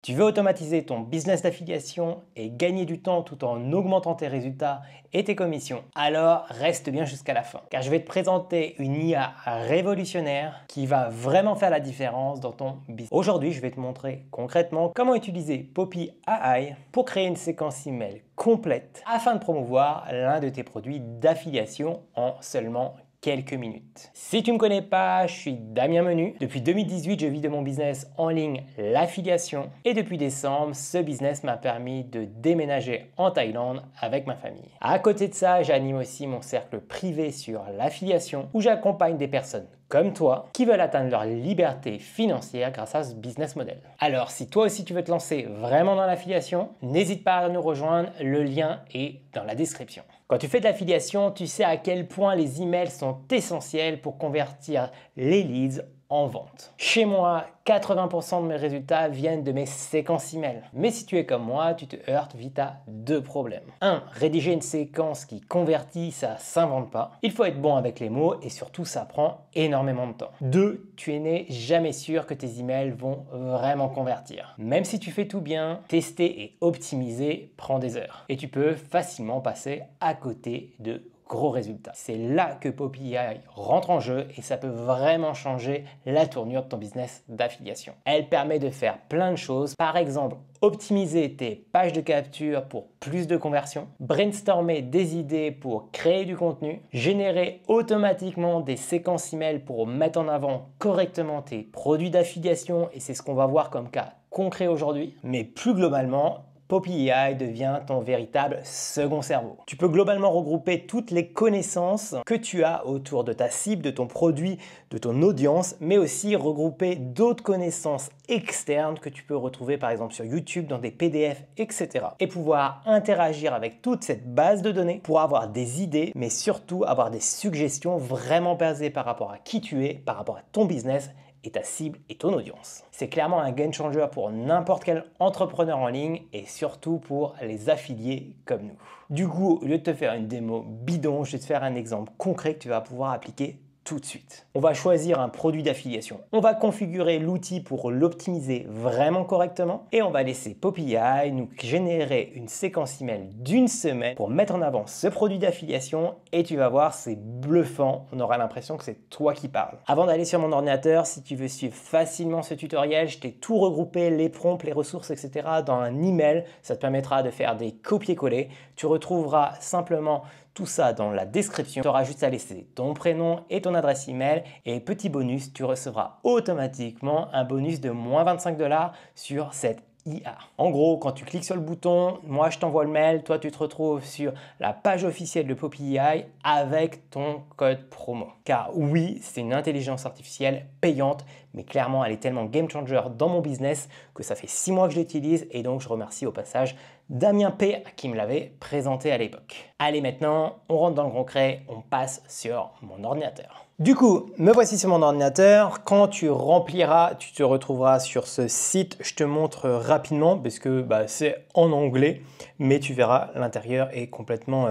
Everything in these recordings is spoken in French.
Tu veux automatiser ton business d'affiliation et gagner du temps tout en augmentant tes résultats et tes commissions? Alors reste bien jusqu'à la fin, car je vais te présenter une IA révolutionnaire qui va vraiment faire la différence dans ton business. Aujourd'hui, je vais te montrer concrètement comment utiliser Poppy AI pour créer une séquence email complète afin de promouvoir l'un de tes produits d'affiliation en seulement quelques minutes. Si tu ne me connais pas, je suis Damien Menu. Depuis 2018, je vis de mon business en ligne, l'affiliation. Et depuis décembre, ce business m'a permis de déménager en Thaïlande avec ma famille. À côté de ça, j'anime aussi mon cercle privé sur l'affiliation où j'accompagne des personnes comme toi qui veulent atteindre leur liberté financière grâce à ce business model. Alors, si toi aussi tu veux te lancer vraiment dans l'affiliation, n'hésite pas à nous rejoindre, le lien est dans la description. Quand tu fais de l'affiliation, tu sais à quel point les emails sont essentiels pour convertir les leads en vente. Chez moi, 80% de mes résultats viennent de mes séquences email. Mais si tu es comme moi, tu te heurtes vite à deux problèmes. 1. Rédiger une séquence qui convertit, ça s'invente pas. Il faut être bon avec les mots et surtout ça prend énormément de temps. 2. Tu n'es jamais sûr que tes emails vont vraiment convertir. Même si tu fais tout bien, tester et optimiser prend des heures. Et tu peux facilement passer à côté de gros résultats. C'est là que Poppy AI rentre en jeu et ça peut vraiment changer la tournure de ton business d'affiliation. Elle permet de faire plein de choses, par exemple optimiser tes pages de capture pour plus de conversions, brainstormer des idées pour créer du contenu, générer automatiquement des séquences email pour mettre en avant correctement tes produits d'affiliation et c'est ce qu'on va voir comme cas concret aujourd'hui, mais plus globalement, Poppy AI devient ton véritable second cerveau. Tu peux globalement regrouper toutes les connaissances que tu as autour de ta cible, de ton produit, de ton audience, mais aussi regrouper d'autres connaissances externes que tu peux retrouver par exemple sur YouTube, dans des PDF, etc. Et pouvoir interagir avec toute cette base de données pour avoir des idées, mais surtout avoir des suggestions vraiment basées par rapport à qui tu es, par rapport à ton business et ta cible et ton audience. C'est clairement un game changer pour n'importe quel entrepreneur en ligne et surtout pour les affiliés comme nous. Du coup, au lieu de te faire une démo bidon, je vais te faire un exemple concret que tu vas pouvoir appliquer tout de suite. On va choisir un produit d'affiliation. On va configurer l'outil pour l'optimiser vraiment correctement et on va laisser Poppy AI nous générer une séquence email d'une semaine pour mettre en avant ce produit d'affiliation et tu vas voir, c'est bluffant. On aura l'impression que c'est toi qui parles. Avant d'aller sur mon ordinateur, si tu veux suivre facilement ce tutoriel, je t'ai tout regroupé, les prompts, les ressources, etc. dans un email. Ça te permettra de faire des copier-coller. Tu retrouveras simplement tout ça dans la description. Tu auras juste à laisser ton prénom et ton adresse email et petit bonus, tu recevras automatiquement un bonus de moins 25 $ sur cette IA. En gros, quand tu cliques sur le bouton, moi je t'envoie le mail, toi tu te retrouves sur la page officielle de Poppy AI avec ton code promo. Car oui, c'est une intelligence artificielle payante, mais clairement elle est tellement game changer dans mon business que ça fait 6 mois que je l'utilise et donc je remercie au passage Damien P qui me l'avait présenté à l'époque. Allez maintenant, on rentre dans le concret, on passe sur mon ordinateur. Du coup, me voici sur mon ordinateur. Quand tu rempliras, tu te retrouveras sur ce site. Je te montre rapidement parce que c'est en anglais, mais tu verras l'intérieur est complètement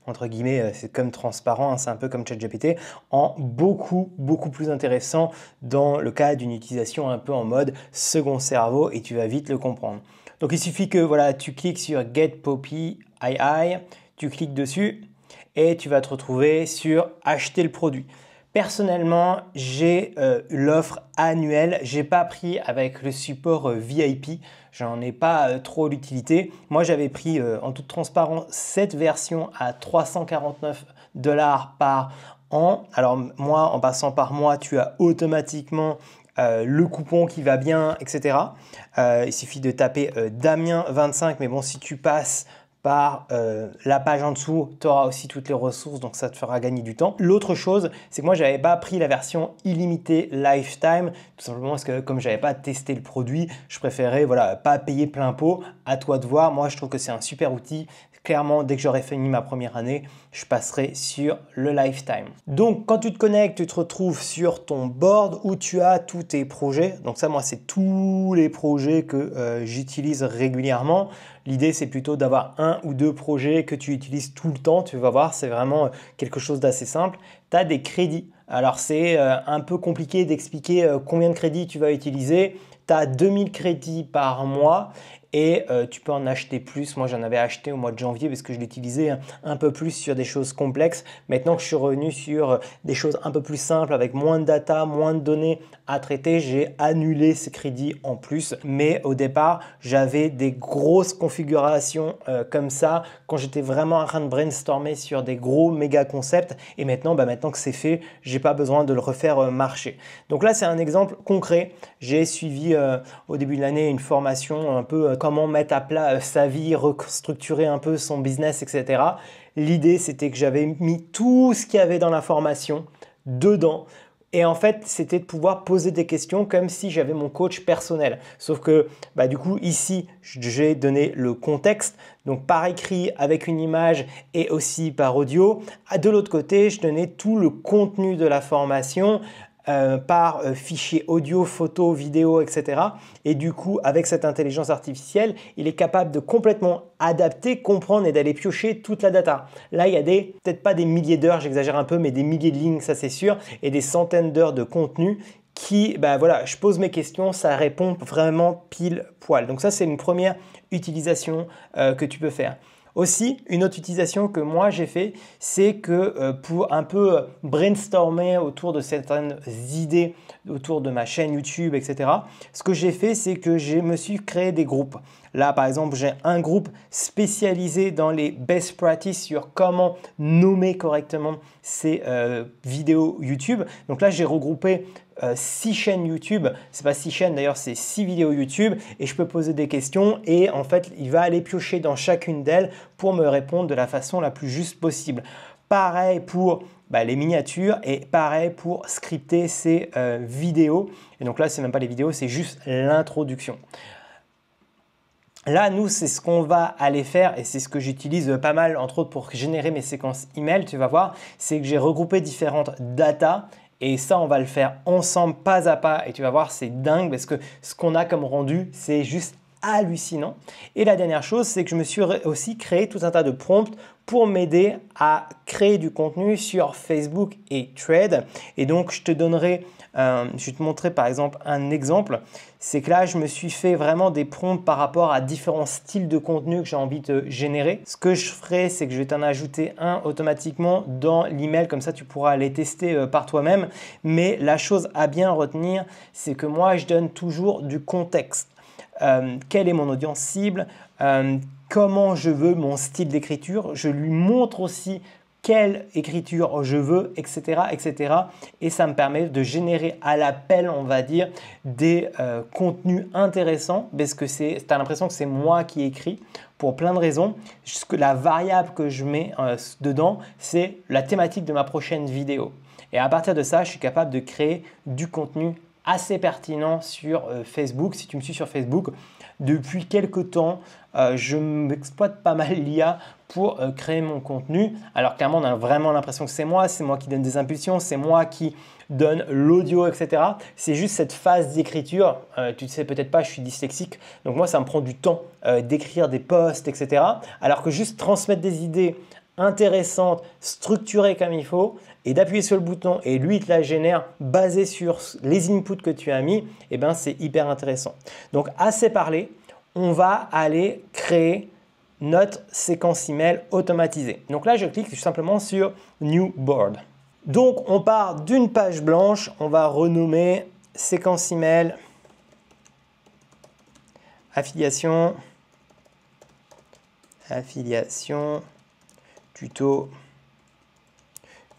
entre guillemets, c'est comme transparent, hein, c'est un peu comme ChatGPT, en beaucoup plus intéressant dans le cas d'une utilisation un peu en mode second cerveau et tu vas vite le comprendre. Donc il suffit que voilà, tu cliques sur Get Poppy AI, tu cliques dessus et tu vas te retrouver sur acheter le produit. Personnellement, j'ai l'offre annuelle. J'ai pas pris avec le support VIP. J'en ai pas trop l'utilité. Moi, j'avais pris en toute transparence cette version à 349 $ par an. Alors moi, en passant par mois, tu as automatiquement le coupon qui va bien, etc. Il suffit de taper Damien 25, mais bon, si tu passes par la page en dessous, tu auras aussi toutes les ressources, donc ça te fera gagner du temps. L'autre chose, c'est que moi, je n'avais pas pris la version illimitée lifetime, tout simplement parce que comme je n'avais pas testé le produit, je préférais pas payer plein pot. À toi de voir. Moi, je trouve que c'est un super outil. Clairement, dès que j'aurai fini ma première année, je passerai sur le lifetime. Donc, quand tu te connectes, tu te retrouves sur ton board où tu as tous tes projets. Donc ça, moi, c'est tous les projets que j'utilise régulièrement. L'idée, c'est plutôt d'avoir un ou deux projets que tu utilises tout le temps. Tu vas voir, c'est vraiment quelque chose d'assez simple. Tu as des crédits. Alors, c'est un peu compliqué d'expliquer combien de crédits tu vas utiliser. Tu tu as 2000 crédits par mois et tu peux en acheter plus. Moi, j'en avais acheté au mois de janvier parce que je l'utilisais un peu plus sur des choses complexes. Maintenant que je suis revenu sur des choses un peu plus simples avec moins de data, moins de données à traiter, j'ai annulé ces crédits en plus. Mais au départ, j'avais des grosses configurations comme ça quand j'étais vraiment en train de brainstormer sur des gros méga concepts. Et maintenant, maintenant que c'est fait, j'ai pas besoin de le refaire marcher. Donc là, c'est un exemple concret. J'ai suivi au début de l'année une formation un peu comment mettre à plat sa vie, restructurer un peu son business, etc. L'idée, c'était que j'avais mis tout ce qu'il y avait dans la formation dedans. Et en fait, c'était de pouvoir poser des questions comme si j'avais mon coach personnel. Sauf que du coup, ici, j'ai donné le contexte. Donc par écrit, avec une image et aussi par audio. De l'autre côté, je donnais tout le contenu de la formation par fichier audio, photo, vidéo, etc. Et du coup, avec cette intelligence artificielle, il est capable de complètement adapter, comprendre et d'aller piocher toute la data. Là, il y a peut-être pas des milliers d'heures, j'exagère un peu, mais des milliers de lignes, ça c'est sûr, et des centaines d'heures de contenu qui, voilà, je pose mes questions, ça répond vraiment pile poil. Donc ça, c'est une première utilisation que tu peux faire. Aussi, une autre utilisation que moi j'ai fait, c'est que pour un peu brainstormer autour de certaines idées autour de ma chaîne YouTube, etc., ce que j'ai fait, c'est que je me suis créé des groupes. Là, par exemple, j'ai un groupe spécialisé dans les best practices sur comment nommer correctement ces vidéos YouTube. Donc là, j'ai regroupé 6 chaînes YouTube, c'est pas 6 chaînes d'ailleurs, c'est 6 vidéos YouTube et je peux poser des questions et en fait il va aller piocher dans chacune d'elles pour me répondre de la façon la plus juste possible. Pareil pour les miniatures et pareil pour scripter ces vidéos. Et donc là, c'est même pas les vidéos, c'est juste l'introduction. Là, nous, c'est ce qu'on va aller faire et c'est ce que j'utilise pas mal, entre autres pour générer mes séquences email, tu vas voir, c'est que j'ai regroupé différentes datas. Et ça, on va le faire ensemble, pas à pas. Et tu vas voir, c'est dingue parce que ce qu'on a comme rendu, c'est juste hallucinant. Et la dernière chose, c'est que je me suis aussi créé tout un tas de prompts pour m'aider à créer du contenu sur Facebook et Threads. Et donc, je vais te montrer par exemple un exemple. C'est que là, je me suis fait vraiment des prompts par rapport à différents styles de contenu que j'ai envie de générer. Ce que je ferai, c'est que je vais t'en ajouter un automatiquement dans l'email. Comme ça, tu pourras les tester par toi-même. Mais la chose à bien retenir, c'est que moi, je donne toujours du contexte. Quelle est mon audience cible, comment je veux mon style d'écriture. Je lui montre aussi quelle écriture je veux, etc., etc. Et ça me permet de générer à l'appel, on va dire, des contenus intéressants parce que tu as l'impression que c'est moi qui écris pour plein de raisons. La variable que je mets dedans, c'est la thématique de ma prochaine vidéo. Et à partir de ça, je suis capable de créer du contenu assez pertinent sur Facebook. Si tu me suis sur Facebook, depuis quelques temps, je m'exploite pas mal l'IA pour créer mon contenu. Alors clairement, on a vraiment l'impression que c'est moi qui donne des impulsions, c'est moi qui donne l'audio, etc. C'est juste cette phase d'écriture. Tu ne sais peut-être pas, je suis dyslexique. Donc moi, ça me prend du temps d'écrire des posts, etc. Alors que juste transmettre des idées intéressantes, structurées comme il faut, et d'appuyer sur le bouton et lui, il te la génère basé sur les inputs que tu as mis, c'est hyper intéressant. Donc, assez parlé, on va aller créer notre séquence email automatisée. Donc là, je clique tout simplement sur New Board. Donc, on part d'une page blanche, on va renommer séquence email, affiliation, tuto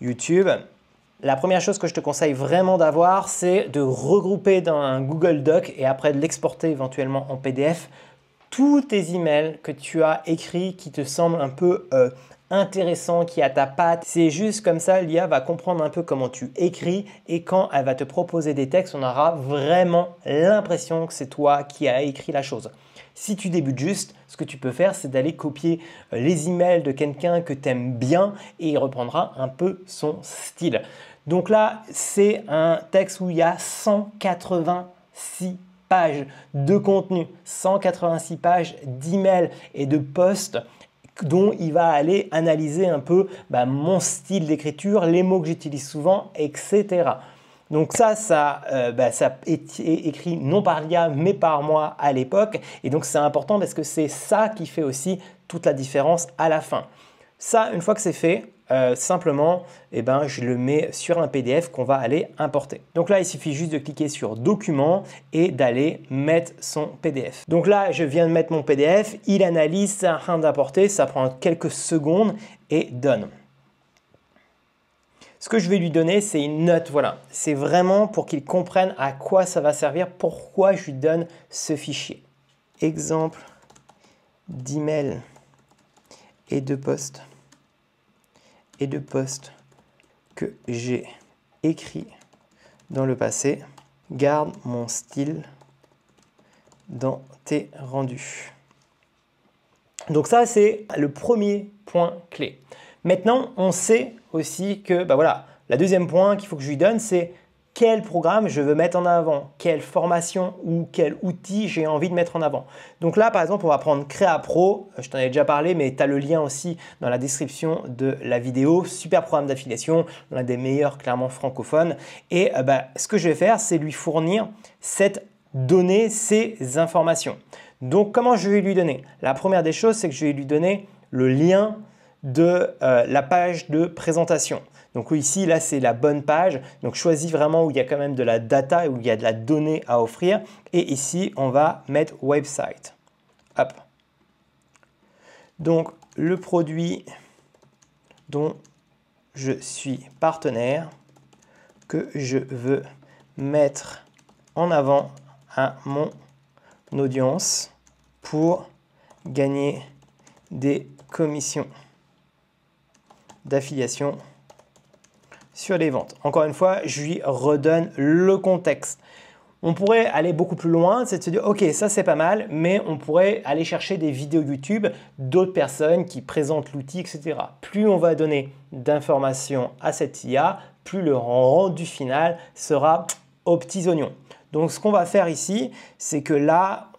YouTube. La première chose que je te conseille vraiment d'avoir, c'est de regrouper dans un Google Doc et après de l'exporter éventuellement en PDF tous tes emails que tu as écrits qui te semblent un peu intéressants, qui a ta patte. C'est juste comme ça, l'IA va comprendre un peu comment tu écris et quand elle va te proposer des textes, on aura vraiment l'impression que c'est toi qui as écrit la chose. Si tu débutes juste, ce que tu peux faire, c'est d'aller copier les emails de quelqu'un que tu aimes bien et il reprendra un peu son style. Donc là, c'est un texte où il y a 186 pages de contenu, 186 pages d'emails et de posts dont il va aller analyser un peu mon style d'écriture, les mots que j'utilise souvent, etc. Donc ça est écrit non par l'IA, mais par moi à l'époque. Et donc c'est important parce que c'est ça qui fait aussi toute la différence à la fin. Ça, une fois que c'est fait, simplement, je le mets sur un PDF qu'on va aller importer. Donc là, il suffit juste de cliquer sur Documents et d'aller mettre son PDF. Donc là, je viens de mettre mon PDF, il analyse, c'est en train d'importer, ça prend quelques secondes et donne. Ce que je vais lui donner, c'est une note, voilà. C'est vraiment pour qu'il comprenne à quoi ça va servir, pourquoi je lui donne ce fichier. Exemple d'email et de post que j'ai écrit dans le passé. Garde mon style dans tes rendus. Donc ça, c'est le premier point clé. Maintenant, on sait aussi que, la deuxième point qu'il faut que je lui donne, c'est quel programme je veux mettre en avant, quelle formation ou quel outil j'ai envie de mettre en avant. Donc là, par exemple, on va prendre Créa Pro. Je t'en ai déjà parlé, mais tu as le lien aussi dans la description de la vidéo. Super programme d'affiliation, l'un des meilleurs clairement francophones. Et ce que je vais faire, c'est lui fournir cette donnée, ces informations. Donc, comment je vais lui donner? La première des choses, c'est que je vais lui donner le lien de la page de présentation. Donc ici, là, c'est la bonne page. Donc, choisis vraiment où il y a quand même de la data, où il y a de la donnée à offrir. Et ici, on va mettre website. Hop. Donc, le produit dont je suis partenaire, que je veux mettre en avant à mon audience pour gagner des commissions d'affiliation sur les ventes. Encore une fois, je lui redonne le contexte. On pourrait aller beaucoup plus loin, c'est de se dire, ok, ça c'est pas mal, mais on pourrait aller chercher des vidéos YouTube d'autres personnes qui présentent l'outil, etc. Plus on va donner d'informations à cette IA, plus le rendu final sera aux petits oignons. Donc ce qu'on va faire ici, c'est que là,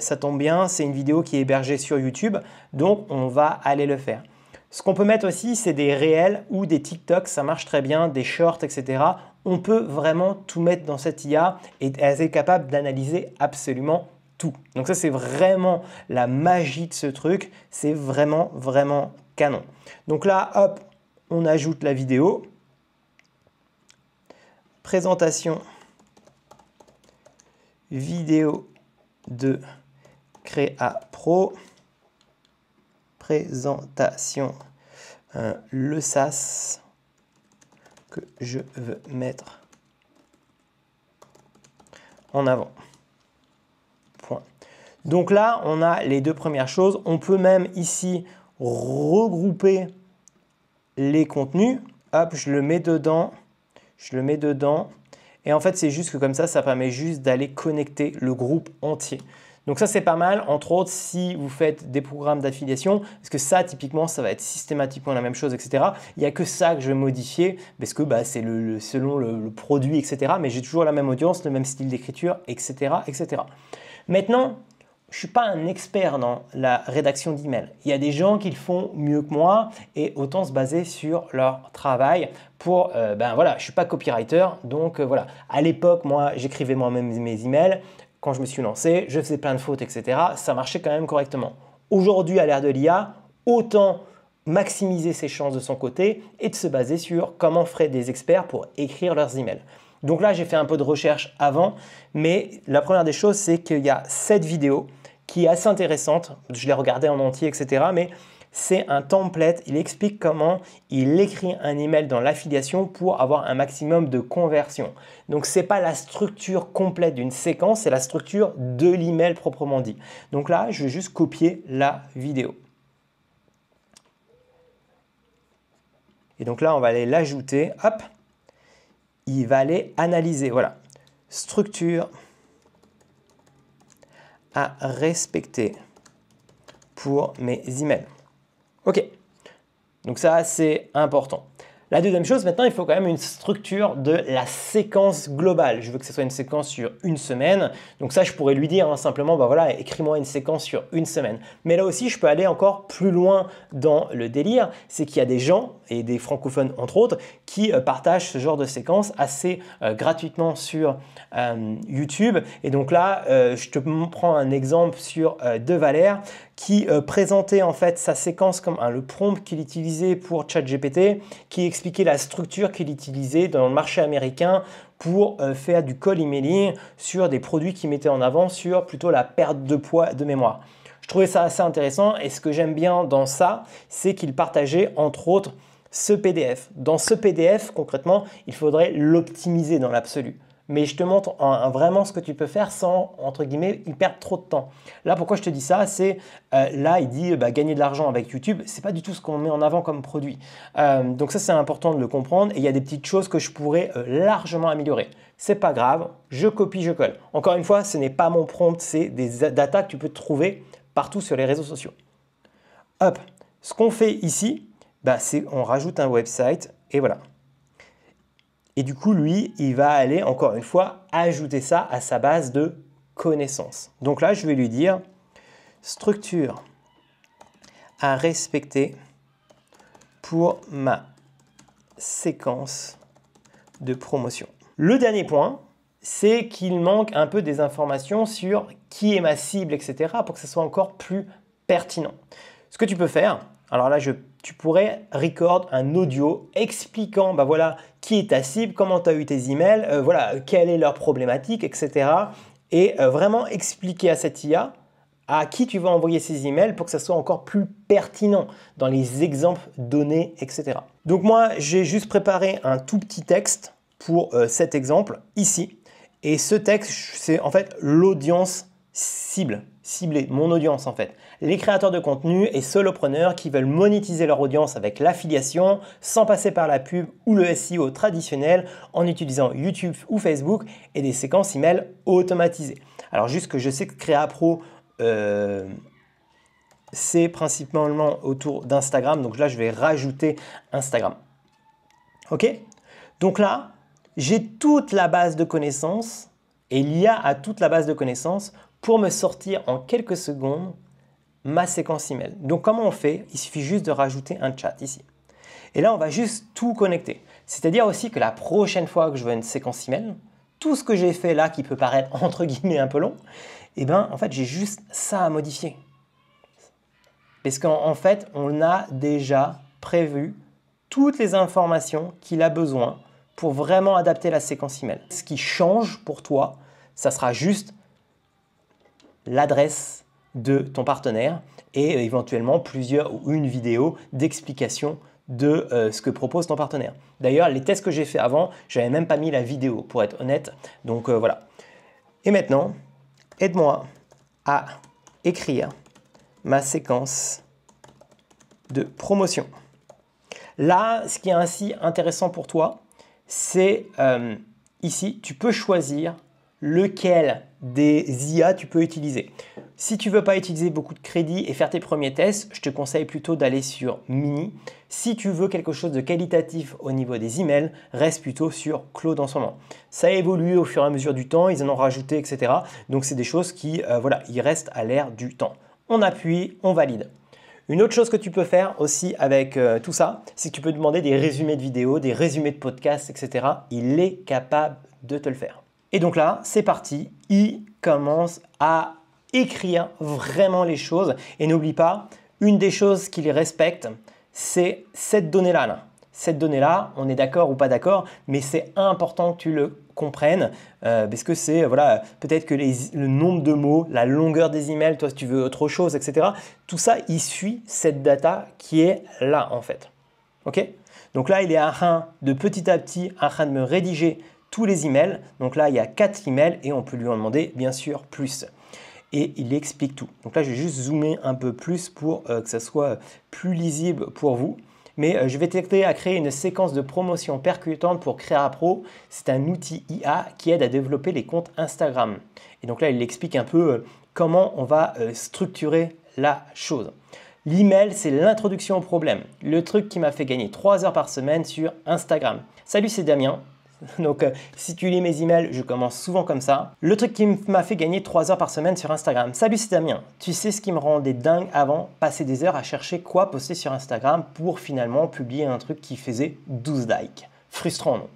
ça tombe bien, c'est une vidéo qui est hébergée sur YouTube, donc on va aller le faire. Ce qu'on peut mettre aussi, c'est des réels ou des TikTok, ça marche très bien, des shorts, etc. On peut vraiment tout mettre dans cette IA et elle est capable d'analyser absolument tout. Donc ça, c'est vraiment la magie de ce truc. C'est vraiment, vraiment canon. Donc là, hop, on ajoute la vidéo. Présentation vidéo de Créa Pro. Présentation, le SaaS que je veux mettre en avant. Point. Donc là, on a les deux premières choses. On peut même ici regrouper les contenus. Hop, je le mets dedans. Je le mets dedans. Et en fait, c'est juste que comme ça permet juste d'aller connecter le groupe entier. Donc ça, c'est pas mal, entre autres, si vous faites des programmes d'affiliation, parce que ça, typiquement, ça va être systématiquement la même chose, etc. Il n'y a que ça que je vais modifier, parce que c'est selon le produit, etc. Mais j'ai toujours la même audience, le même style d'écriture, etc., etc. Maintenant, je ne suis pas un expert dans la rédaction d'email. Il y a des gens qui le font mieux que moi et autant se baser sur leur travail pour, je ne suis pas copywriter, donc voilà. À l'époque, moi, j'écrivais moi-même mes emails. Quand je me suis lancé, je faisais plein de fautes, etc. Ça marchait quand même correctement. Aujourd'hui, à l'ère de l'IA, autant maximiser ses chances de son côté et de se baser sur comment feraient des experts pour écrire leurs emails. Donc là, j'ai fait un peu de recherche avant, mais la première des choses, c'est qu'il y a cette vidéo qui est assez intéressante. Je l'ai regardée en entier, etc. Mais c'est un template. Il explique comment il écrit un email dans l'affiliation pour avoir un maximum de conversion. Donc, ce n'est pas la structure complète d'une séquence, c'est la structure de l'email proprement dit. Donc là, je vais juste copier la vidéo. Et donc là, on va aller l'ajouter. Hop, il va aller analyser. Voilà, structure à respecter pour mes emails. Ok, donc ça c'est important. La deuxième chose, maintenant, il faut quand même une structure de la séquence globale. Je veux que ce soit une séquence sur une semaine. Donc ça, je pourrais lui dire simplement, bah voilà, écris-moi une séquence sur une semaine. Mais là aussi, je peux aller encore plus loin dans le délire. C'est qu'il y a des gens, et des francophones entre autres, qui partagent ce genre de séquence assez gratuitement sur YouTube. Et donc là, je te prends un exemple sur De Valère qui présentait en fait sa séquence comme le prompt qu'il utilisait pour ChatGPT, qui expliquait la structure qu'il utilisait dans le marché américain pour faire du cold emailing sur des produits qu'il mettait en avant sur plutôt la perte de poids de mémoire. Je trouvais ça assez intéressant et ce que j'aime bien dans ça, c'est qu'il partageait entre autres ce PDF. Dans ce PDF, concrètement, il faudrait l'optimiser dans l'absolu. Mais je te montre vraiment ce que tu peux faire sans, entre guillemets, y perdre trop de temps. Là, pourquoi je te dis ça, c'est là, il dit gagner de l'argent avec YouTube, c'est pas du tout ce qu'on met en avant comme produit. Donc ça, c'est important de le comprendre. Et il y a des petites choses que je pourrais largement améliorer. C'est pas grave, je copie, je colle. Encore une fois, ce n'est pas mon prompt, c'est des data que tu peux trouver partout sur les réseaux sociaux. Hop, ce qu'on fait ici, c'est on rajoute un website et voilà. Et du coup, lui, il va aller, encore une fois, ajouter ça à sa base de connaissances. Donc là, je vais lui dire structure à respecter pour ma séquence de promotion. Le dernier point, c'est qu'il manque un peu des informations sur qui est ma cible, etc. pour que ce soit encore plus pertinent. Ce que tu peux faire, alors là, tu pourrais record un audio expliquant voilà, qui est ta cible, comment tu as eu tes emails, voilà, quelle est leur problématique, etc. Et vraiment expliquer à cette IA à qui tu vas envoyer ces emails pour que ça soit encore plus pertinent dans les exemples donnés, etc. Donc moi, j'ai juste préparé un tout petit texte pour cet exemple ici. Et ce texte, c'est en fait l'audience ciblée, mon audience en fait. Les créateurs de contenu et solopreneurs qui veulent monétiser leur audience avec l'affiliation sans passer par la pub ou le SEO traditionnel en utilisant YouTube ou Facebook et des séquences email automatisées. Alors juste que je sais que CréaPro, c'est principalement autour d'Instagram. Donc là, je vais rajouter Instagram. Ok? Donc là, j'ai toute la base de connaissances et l'IA a toute la base de connaissances pour me sortir en quelques secondes ma séquence email. Donc comment on fait? Il suffit juste de rajouter un chat ici. Et là, on va juste tout connecter. C'est-à-dire aussi que la prochaine fois que je veux une séquence email, tout ce que j'ai fait là qui peut paraître entre guillemets un peu long, en fait, j'ai juste ça à modifier. Parce qu'en fait, on a déjà prévu toutes les informations qu'il a besoin pour vraiment adapter la séquence email. Ce qui change pour toi, ça sera juste l'adresse de ton partenaire et éventuellement plusieurs ou une vidéo d'explication de ce que propose ton partenaire. D'ailleurs, les tests que j'ai fait avant, je n'avais même pas mis la vidéo pour être honnête. Donc voilà. Et maintenant, aide-moi à écrire ma séquence de promotion. Là, ce qui est ainsi intéressant pour toi, c'est ici, tu peux choisir lequel des IA tu peux utiliser. Si tu ne veux pas utiliser beaucoup de crédit et faire tes premiers tests, je te conseille plutôt d'aller sur Mini. Si tu veux quelque chose de qualitatif au niveau des emails, reste plutôt sur Claude en ce moment. Ça a évolué au fur et à mesure du temps, ils en ont rajouté, etc. Donc, c'est des choses qui, voilà, ils restent à l'ère du temps. On appuie, on valide. Une autre chose que tu peux faire aussi avec tout ça, c'est que tu peux demander des résumés de vidéos, des résumés de podcasts, etc. Il est capable de te le faire. Et donc là, c'est parti. Il commence à écrire vraiment les choses. Et n'oublie pas, une des choses qu'il respecte, c'est cette donnée-là. Cette donnée-là, on est d'accord ou pas d'accord, mais c'est important que tu le comprennes parce que c'est voilà, peut-être que le nombre de mots, la longueur des emails, toi si tu veux autre chose, etc. Tout ça, il suit cette data qui est là en fait. Ok? Donc là, il est en train de petit à petit en train de me rédiger tous les emails. Donc là, il y a 4 emails et on peut lui en demander bien sûr plus. Et il explique tout. Donc là, je vais juste zoomer un peu plus pour que ça soit plus lisible pour vous. Mais je vais t'aider à créer une séquence de promotion percutante pour CréaPro. C'est un outil IA qui aide à développer les comptes Instagram. Et donc là, il explique un peu comment on va structurer la chose. L'email, c'est l'introduction au problème. Le truc qui m'a fait gagner 3 heures par semaine sur Instagram. Salut, c'est Damien. Donc, si tu lis mes emails, je commence souvent comme ça. Le truc qui m'a fait gagner 3 heures par semaine sur Instagram. Salut, c'est Damien. Tu sais ce qui me rendait dingue avant? Passer des heures à chercher quoi poster sur Instagram pour finalement publier un truc qui faisait 12 likes. Frustrant, non?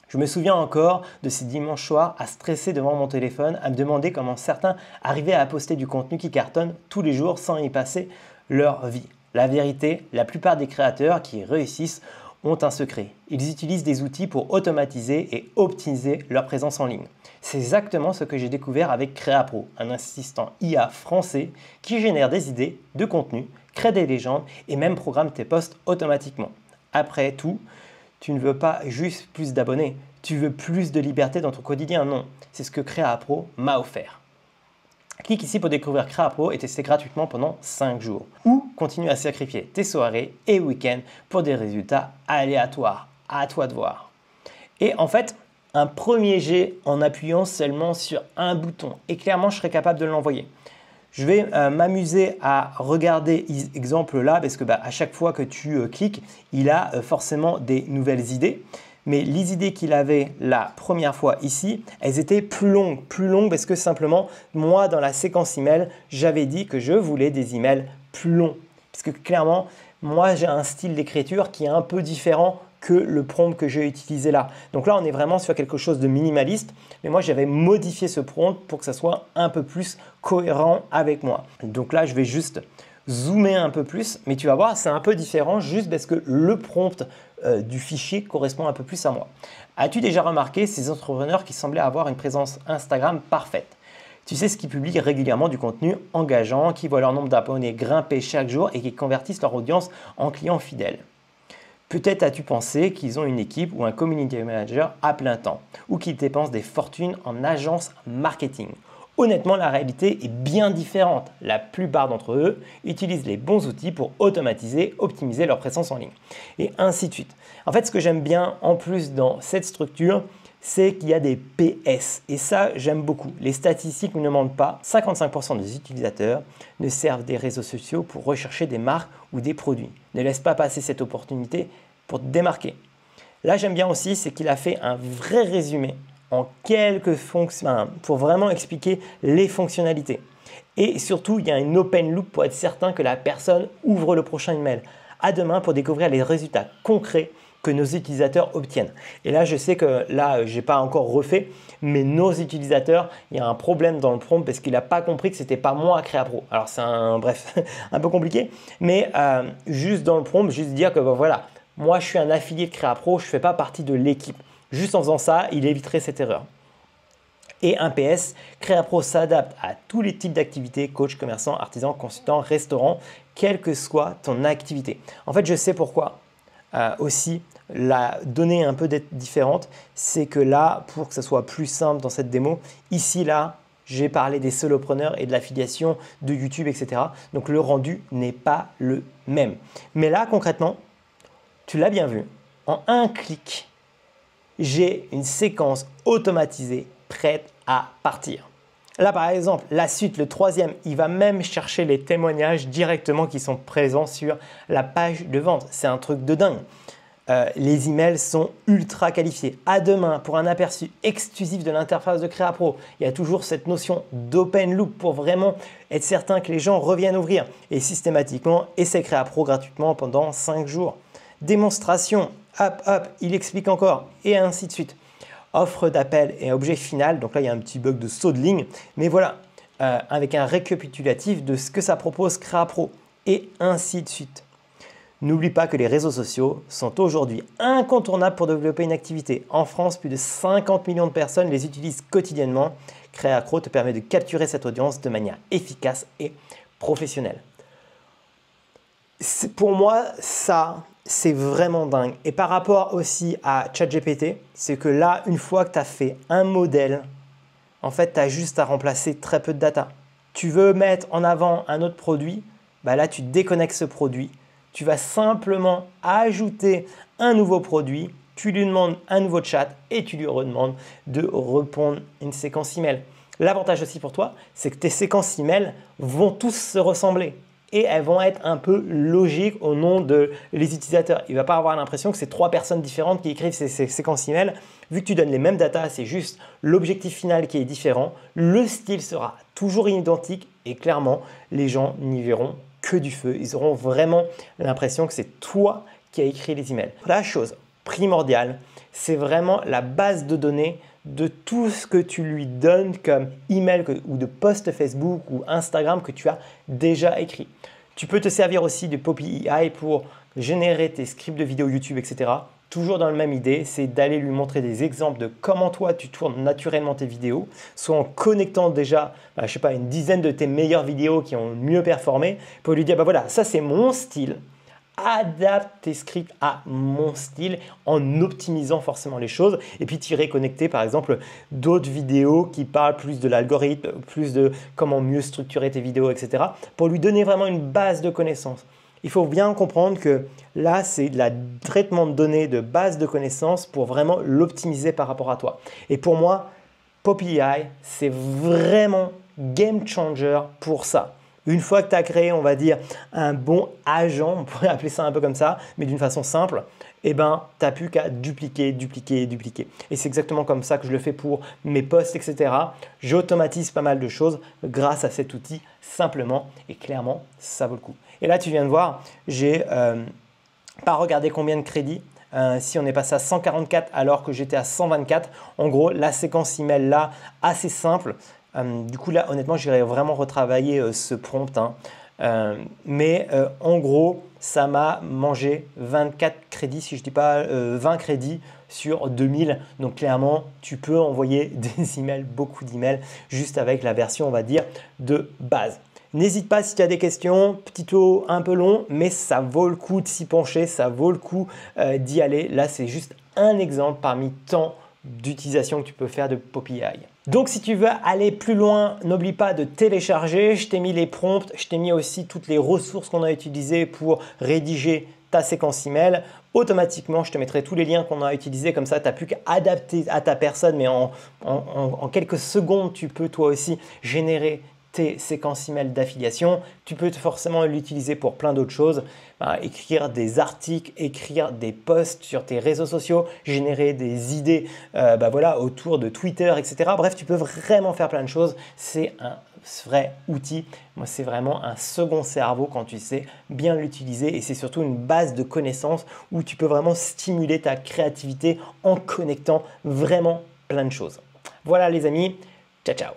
Je me souviens encore de ces dimanches soirs à stresser devant mon téléphone, à me demander comment certains arrivaient à poster du contenu qui cartonne tous les jours sans y passer leur vie. La vérité, la plupart des créateurs qui réussissent ont un secret. Ils utilisent des outils pour automatiser et optimiser leur présence en ligne. C'est exactement ce que j'ai découvert avec CréaPro, un assistant IA français qui génère des idées de contenu, crée des légendes et même programme tes posts automatiquement. Après tout, tu ne veux pas juste plus d'abonnés, tu veux plus de liberté dans ton quotidien. Non, c'est ce que CréaPro m'a offert. Clique ici pour découvrir CréaPro et tester gratuitement pendant 5 jours. Ou continue à sacrifier tes soirées et week-ends pour des résultats aléatoires. À toi de voir. Et en fait, un premier jet en appuyant seulement sur un bouton. Et clairement, je serai capable de l'envoyer. Je vais m'amuser à regarder exemple là parce que à chaque fois que tu cliques, il a forcément des nouvelles idées. Mais les idées qu'il avait la première fois ici, elles étaient plus longues parce que simplement, moi, dans la séquence email, j'avais dit que je voulais des emails plus longs. Parce que clairement, moi, j'ai un style d'écriture qui est un peu différent que le prompt que j'ai utilisé là. Donc là, on est vraiment sur quelque chose de minimaliste, mais moi, j'avais modifié ce prompt pour que ça soit un peu plus cohérent avec moi. Donc là, je vais juste zoomer un peu plus, mais tu vas voir, c'est un peu différent juste parce que le prompt du fichier correspond un peu plus à moi. As-tu déjà remarqué ces entrepreneurs qui semblaient avoir une présence Instagram parfaite? Tu sais, ce qui publient régulièrement du contenu engageant, qui voient leur nombre d'abonnés grimper chaque jour et qui convertissent leur audience en clients fidèles. Peut-être as-tu pensé qu'ils ont une équipe ou un community manager à plein temps ou qu'ils dépensent des fortunes en agence marketing. Honnêtement, la réalité est bien différente. La plupart d'entre eux utilisent les bons outils pour automatiser, optimiser leur présence en ligne et ainsi de suite. En fait, ce que j'aime bien en plus dans cette structure, c'est qu'il y a des PS et ça, j'aime beaucoup. Les statistiques ne mentent pas. 55% des utilisateurs ne servent des réseaux sociaux pour rechercher des marques ou des produits. Ne laisse pas passer cette opportunité pour te démarquer. Là, j'aime bien aussi, c'est qu'il a fait un vrai résumé en quelques fonctions pour vraiment expliquer les fonctionnalités. Et surtout, il y a une open loop pour être certain que la personne ouvre le prochain email. À demain pour découvrir les résultats concrets que nos utilisateurs obtiennent. Et là, je sais que là, je n'ai pas encore refait, mais nos utilisateurs, il y a un problème dans le prompt parce qu'il n'a pas compris que ce n'était pas moi à CréaPro. Alors, c'est bref, un peu compliqué, mais juste dans le prompt, juste dire que voilà, moi, je suis un affilié de CréaPro, je ne fais pas partie de l'équipe. Juste en faisant ça, il éviterait cette erreur. Et un PS, CréaPro s'adapte à tous les types d'activités, coach, commerçant, artisan, consultant, restaurant, quelle que soit ton activité. En fait, je sais pourquoi. Aussi, la donnée un peu différente, c'est que là, pour que ça soit plus simple dans cette démo, ici, là, j'ai parlé des solopreneurs et de l'affiliation de YouTube, etc. Donc, le rendu n'est pas le même. Mais là, concrètement, tu l'as bien vu, en un clic, j'ai une séquence automatisée prête à partir. Là, par exemple, la suite, le troisième, il va même chercher les témoignages directement qui sont présents sur la page de vente. C'est un truc de dingue. Les emails sont ultra qualifiés. À demain, pour un aperçu exclusif de l'interface de CréaPro, il y a toujours cette notion d'open loop pour vraiment être certain que les gens reviennent ouvrir. Et systématiquement, essaie CréaPro gratuitement pendant 5 jours. Démonstration, hop, il explique encore et ainsi de suite. Offre d'appel et objet final, donc là il y a un petit bug de saut de ligne, mais voilà, avec un récapitulatif de ce que ça propose CréaPro et ainsi de suite. N'oublie pas que les réseaux sociaux sont aujourd'hui incontournables pour développer une activité. En France, plus de 50 millions de personnes les utilisent quotidiennement. CréaPro te permet de capturer cette audience de manière efficace et professionnelle. Pour moi, ça, c'est vraiment dingue. Et par rapport aussi à ChatGPT, c'est que là, une fois que tu as fait un modèle, en fait, tu as juste à remplacer très peu de data. Tu veux mettre en avant un autre produit, là, tu déconnectes ce produit. Tu vas simplement ajouter un nouveau produit, tu lui demandes un nouveau chat et tu lui redemandes de répondre à une séquence email. L'avantage aussi pour toi, c'est que tes séquences email vont tous se ressembler. et elles vont être un peu logiques au nom de les utilisateurs. Il ne va pas avoir l'impression que c'est 3 personnes différentes qui écrivent ces séquences email. Vu que tu donnes les mêmes datas, c'est juste l'objectif final qui est différent. Le style sera toujours identique et clairement, les gens n'y verront que du feu. Ils auront vraiment l'impression que c'est toi qui as écrit les emails. La chose primordiale, c'est vraiment la base de données de tout ce que tu lui donnes comme email ou de post Facebook ou Instagram que tu as déjà écrit. Tu peux te servir aussi de Poppy AI pour générer tes scripts de vidéos YouTube, etc. Toujours dans la même idée, c'est d'aller lui montrer des exemples de comment toi tu tournes naturellement tes vidéos, soit en connectant déjà, je sais pas, une dizaine de tes meilleures vidéos qui ont mieux performé, pour lui dire, voilà, ça c'est mon style. Adapte tes scripts à mon style en optimisant forcément les choses et puis tu irais connecter par exemple d'autres vidéos qui parlent plus de l'algorithme, plus de comment mieux structurer tes vidéos, etc. pour lui donner vraiment une base de connaissances. Il faut bien comprendre que là, c'est de la traitement de données de base de connaissances pour vraiment l'optimiser par rapport à toi. Et pour moi, Poppy AI, c'est vraiment game changer pour ça. Une fois que tu as créé, on va dire, un bon agent, on pourrait appeler ça un peu comme ça, mais d'une façon simple, eh ben, tu n'as plus qu'à dupliquer, dupliquer, dupliquer. Et c'est exactement comme ça que je le fais pour mes posts, etc. J'automatise pas mal de choses grâce à cet outil simplement et clairement, ça vaut le coup. Et là, tu viens de voir, j'ai pas regardé combien de crédits. Si on est passé à 144 alors que j'étais à 124, en gros, la séquence email là, assez simple. Du coup, là, honnêtement, j'irai vraiment retravailler ce prompt. Mais en gros, ça m'a mangé 24 crédits, si je ne dis pas 20 crédits sur 2000. Donc, clairement, tu peux envoyer des emails, beaucoup d'emails, juste avec la version, on va dire, de base. N'hésite pas si tu as des questions, petit tour un peu long, mais ça vaut le coup de s'y pencher, ça vaut le coup d'y aller. Là, c'est juste un exemple parmi tant d'utilisation que tu peux faire de Poppy AI. Donc si tu veux aller plus loin, n'oublie pas de télécharger. Je t'ai mis les prompts, je t'ai mis aussi toutes les ressources qu'on a utilisées pour rédiger ta séquence email. Automatiquement, je te mettrai tous les liens qu'on a utilisés. Comme ça, tu n'as plus qu'à adapter à ta personne, mais en quelques secondes, tu peux toi aussi générer tes séquences email d'affiliation. Tu peux forcément l'utiliser pour plein d'autres choses, écrire des articles, écrire des posts sur tes réseaux sociaux, générer des idées autour de Twitter, etc. Bref, tu peux vraiment faire plein de choses. C'est un vrai outil. Moi, c'est vraiment un second cerveau quand tu sais bien l'utiliser et c'est surtout une base de connaissances où tu peux vraiment stimuler ta créativité en connectant vraiment plein de choses. Voilà les amis, ciao ciao.